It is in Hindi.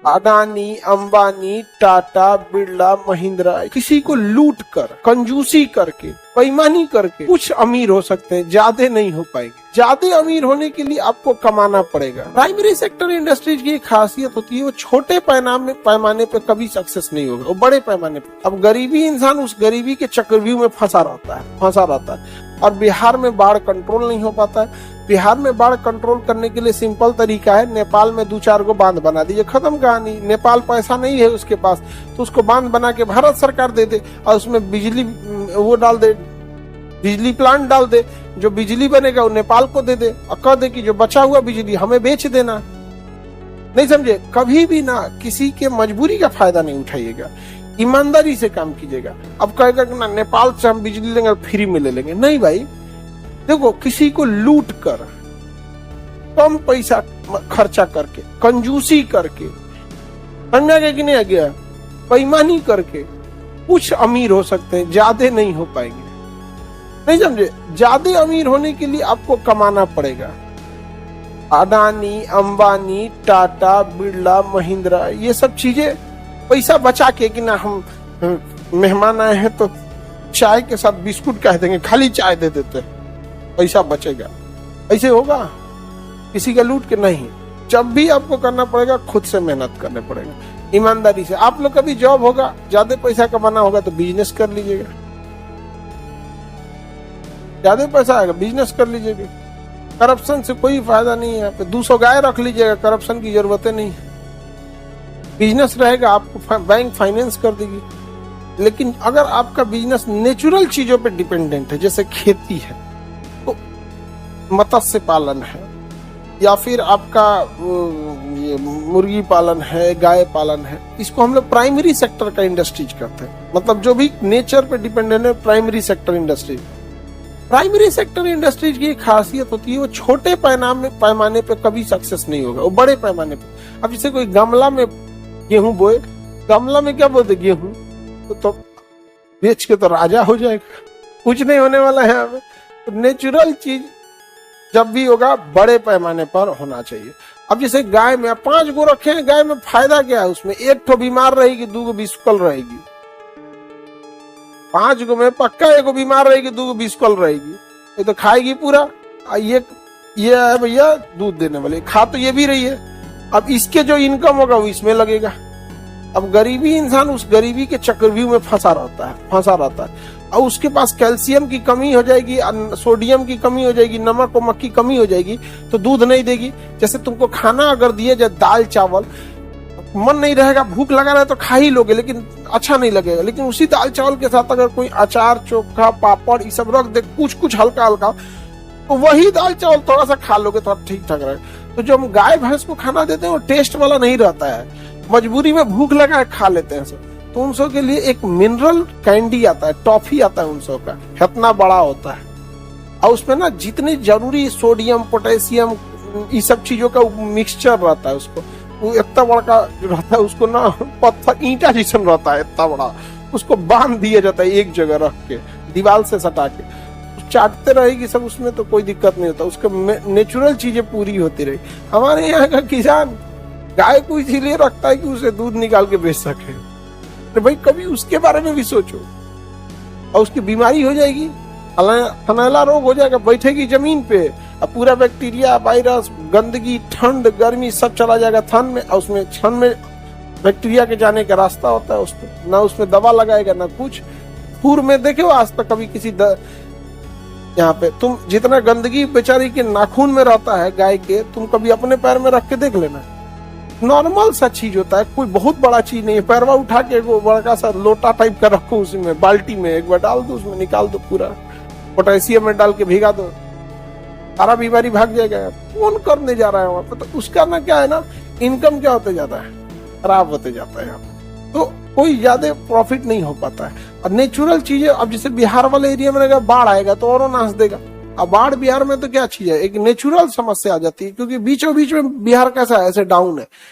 अडानी, अंबानी, टाटा, बिरला, महिंद्रा किसी को लूट कर, कंजूसी करके, बेईमानी करके कुछ अमीर हो सकते हैं, ज्यादा नहीं हो पाएंगे। ज्यादा अमीर होने के लिए आपको कमाना पड़ेगा। प्राइमरी सेक्टर इंडस्ट्रीज की एक खासियत होती है, वो छोटे पैमाने पे कभी सक्सेस नहीं होगा, वो बड़े पैमाने पे। अब गरीबी इंसान उस गरीबी के चक्रव्यूह में फंसा रहता है। और बिहार में बाढ़ कंट्रोल नहीं हो पाता है। बिहार में बाढ़ कंट्रोल करने के लिए सिंपल तरीका है, नेपाल में 2-4 गो बांध बना दीजिए, खत्म कहानी। नेपाल पैसा नहीं है उसके पास, तो उसको बांध बना के भारत सरकार दे दे और उसमें बिजली वो डाल दे, बिजली प्लांट डाल दे। जो बिजली बनेगा वो नेपाल को दे दे और कह दे कि जो बचा हुआ बिजली हमें बेच देना। नहीं समझे? कभी भी ना किसी के मजबूरी का फायदा नहीं उठाइएगा, ईमानदारी से काम कीजिएगा। अब कहेगा कि ना नेपाल से हम बिजली लेंगे फ्री में ले लेंगे, नहीं भाई। देखो, किसी को लूट कर, कम पैसा खर्चा करके, कंजूसी करके, समझा गया कि नहीं आ गया, बेईमानी करके कुछ अमीर हो सकते हैं, ज्यादा नहीं हो पाएंगे। नहीं समझे? ज्यादा अमीर होने के लिए आपको कमाना पड़ेगा। अडानी, अंबानी, टाटा, बिरला, महिंद्रा, ये सब चीजें पैसा बचा के कि ना हम मेहमान आए हैं तो चाय के साथ बिस्कुट कह देंगे, खाली चाय दे देते, पैसा बचेगा। ऐसे होगा? किसी का लूट के नहीं। जब भी आपको करना पड़ेगा खुद से मेहनत करने पड़ेगा, ईमानदारी से। आप लोग का भी जॉब होगा, ज्यादा पैसा कमाना होगा तो बिजनेस कर लीजिएगा, ज्यादा पैसा आएगा बिजनेस कर लीजिएगा। करप्शन से कोई फायदा नहीं है। यहाँ पे 200 गाय रख लीजिएगा, करप्शन की जरूरत नहीं है। बिजनेस रहेगा, आपको बैंक फाइनेंस कर देगी। लेकिन अगर आपका बिजनेस नेचुरल चीजों पे डिपेंडेंट है, जैसे खेती है, तो मत्स्य पालन है, या फिर आपका मुर्गी पालन है, गाय पालन है, इसको हम लोग प्राइमरी सेक्टर का इंडस्ट्रीज करते हैं। मतलब जो भी नेचर पे डिपेंडेंट है, primary sector industries. Primary sector industries की एक खासियत होती है, वो छोटे पैमाने पे कभी सक्सेस नहीं होगा, वो बड़े पैमाने पे। अब जैसे कोई गमला में गेहूं बोए, गमला में क्या बोलते, गेहूं, तो बेच के तो राजा हो जाएगा, कुछ नहीं होने वाला है हमें। तो नेचुरल चीज जब भी होगा बड़े पैमाने पर होना चाहिए। अब जैसे गाय में 5 गो रखे हैं, गाय में फायदा क्या है? उसमें 1 ठो बीमार रहेगी, 2 गो बिस्कुल रहेगी। 5 गो में पक्का 1 गो बीमार रहेगी, 2 गो बिस्कुल रहेगी। ये तो खाएगी पूरा। ये है भैया दूध देने वाले, खा तो ये भी रही है। अब इसके जो इनकम होगा वो इसमें लगेगा। अब गरीबी इंसान उस गरीबी के चक्रव्यूह में फंसा रहता है। और उसके पास कैल्शियम की कमी हो जाएगी, सोडियम की कमी हो जाएगी, नमक वमक की कमी हो जाएगी, तो दूध नहीं देगी। जैसे तुमको खाना अगर दिए जाए दाल चावल, मन नहीं रहेगा, भूख लगा रहा है तो खा ही लोगे, लेकिन अच्छा नहीं लगेगा। लेकिन उसी दाल चावल के साथ अगर कोई अचार, चोखा, पापड़ ये सब रख दे, कुछ हल्का हल्का, तो वही दाल चावल थोड़ा सा खा लोगे तो ठीक ठाक रहेगा। तो जो हम गाय भैंस को खाना देते हैं वो टेस्ट वाला नहीं रहता है, मजबूरी में भूख लगा है खा लेते हैं सब। तो उन सब के लिए एक मिनरल कैंडी आता है, टॉफी आता है उन सब का, इतना बड़ा होता है। और उसमें ना जितने जरूरी सोडियम, पोटेशियम, ये सब चीजों का मिक्सचर रहता है, उसको वो इतना बड़ा रहता है, उसको ना पत्थर ईंटा जैसा रहता है, इतना बड़ा, उसको बांध दिया जाता है एक जगह रख के, दीवार से सटा के, चाटते रहेगी सब, उसमें तो कोई दिक्कत नहीं होता। उसके नेचुरल चीजें पूरी होती रही। हमारे यहाँ का किसान गाय को इसीलिए रखता है कि उसे दूध निकाल के बेच सके। तो भाई कभी उसके बारे में भी सोचो। और उसकी बीमारी हो जाएगी, थनैला रोग हो जाएगा, बैठेगी जमीन पे, अब पूरा बैक्टीरिया, वायरस, गंदगी, ठंड, गर्मी सब चला जाएगा थन में। और उसमें थन में बैक्टीरिया के जाने का रास्ता होता है, उसको ना उसमें दवा लगाएगा ना कुछ। पूर्व में देखे हो आज तक कभी किसी यहाँ पे तुम जितना गंदगी बेचारी के नाखून में रहता है गाय के, तुम कभी अपने पैर में रख के देख लेना। नॉर्मल सा चीज होता है, कोई बहुत बड़ा चीज नहीं है। पैरवा उठा के वो बड़ा सा लोटा टाइप का रखो, उसमें बाल्टी में एक बार डाल दो, उसमें निकाल दो, पूरा पोटेशियम में डाल के भिगा दो, सारा बीमारी भाग जाएगा। कौन करने जा रहा है वहां पे? तो उसका ना क्या है ना, इनकम क्या होते जाता है, खराब होते जाता है। तो कोई ज्यादा प्रॉफिट नहीं हो पाता है। और नेचुरल चीजें, अब जैसे बिहार वाले एरिया में अगर बाढ़ आएगा तो और नाश देगा। अब बाढ़ बिहार में तो क्या चीज है, एक नेचुरल समस्या आ जाती है, क्योंकि बीचों बीच में बिहार कैसा है, ऐसे डाउन है।